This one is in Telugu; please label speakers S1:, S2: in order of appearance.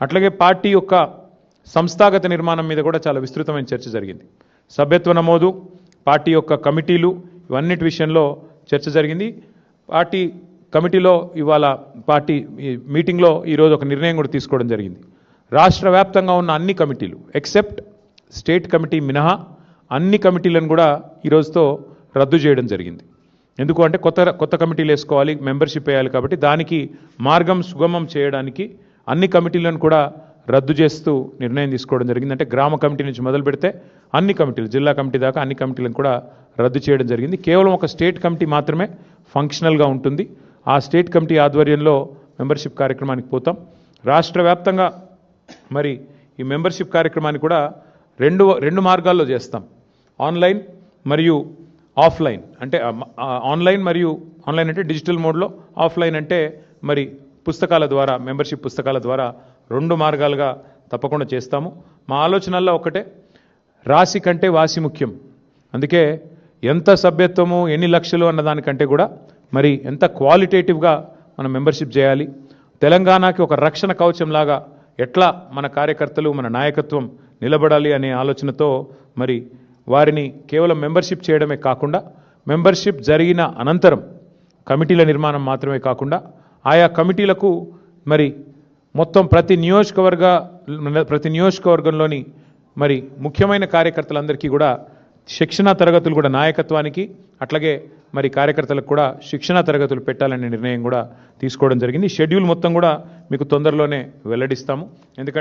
S1: అట్లాగే పార్టీ యొక్క సంస్థాగత నిర్మాణం మీద కూడా చాలా విస్తృతమైన చర్చ జరిగింది. సభ్యత్వ నమోదు, పార్టీ యొక్క కమిటీలు, ఇవన్నిటి విషయంలో చర్చ జరిగింది. పార్టీ కమిటీలో ఇవాళ పార్టీ మీటింగ్లో ఈరోజు ఒక నిర్ణయం కూడా తీసుకోవడం జరిగింది. రాష్ట్ర వ్యాప్తంగా ఉన్న అన్ని కమిటీలు ఎక్సెప్ట్ స్టేట్ కమిటీ మినహా అన్ని కమిటీలను కూడా ఈరోజుతో రద్దు చేయడం జరిగింది. ఎందుకు అంటే కొత్త కమిటీలు వేసుకోవాలి, మెంబర్షిప్ వేయాలి, కాబట్టి దానికి మార్గం సుగమం చేయడానికి అన్ని కమిటీలను కూడా రద్దు చేస్తూ నిర్ణయం తీసుకోవడం జరిగింది. అంటే గ్రామ కమిటీ నుంచి మొదలు పెడితే అన్ని కమిటీలు, జిల్లా కమిటీ దాకా అన్ని కమిటీలను కూడా రద్దు చేయడం జరిగింది. కేవలం ఒక స్టేట్ కమిటీ మాత్రమే ఫంక్షనల్గా ఉంటుంది. ఆ స్టేట్ కమిటీ ఆధ్వర్యంలో మెంబర్షిప్ కార్యక్రమానికి పోతాం. రాష్ట్ర వ్యాప్తంగా మరి ఈ మెంబర్షిప్ కార్యక్రమాన్ని కూడా రెండు మార్గాల్లో చేస్తాం. ఆన్లైన్ మరియు ఆఫ్లైన్. అంటే ఆన్లైన్ అంటే డిజిటల్ మోడ్లో, ఆఫ్లైన్ అంటే మరి పుస్తకాల ద్వారా, మెంబర్షిప్ పుస్తకాల ద్వారా 2 మార్గాలుగా తప్పకుండా చేస్తాము. మా ఆలోచనల్లో ఒకటే, రాశి కంటే వాసి ముఖ్యం. అందుకే ఎంత సభ్యత్వము, ఎన్ని లక్షలు అన్న దానికంటే కూడా మరి ఎంత క్వాలిటేటివ్గా మనం మెంబర్షిప్ చేయాలి, తెలంగాణకి ఒక రక్షణ కవచంలాగా ఎట్లా మన కార్యకర్తలు, మన నాయకత్వం నిలబడాలి అనే ఆలోచనతో మరి వారిని కేవలం మెంబర్షిప్ చేయడమే కాకుండా, మెంబర్షిప్ జరిగిన అనంతరం కమిటీల నిర్మాణం మాత్రమే కాకుండా ఆయా కమిటీలకు మరి మొత్తం ప్రతి నియోజకవర్గంలోని మరి ముఖ్యమైన కార్యకర్తలందరికీ కూడా శిక్షణా తరగతులు కూడా, నాయకత్వానికి అట్లాగే మరి కార్యకర్తలకు కూడా శిక్షణా తరగతులు పెట్టాలనే నిర్ణయం కూడా తీసుకోవడం జరిగింది. షెడ్యూల్ మొత్తం కూడా మీకు తొందరలోనే వెల్లడిస్తాము. ఎందుకంటే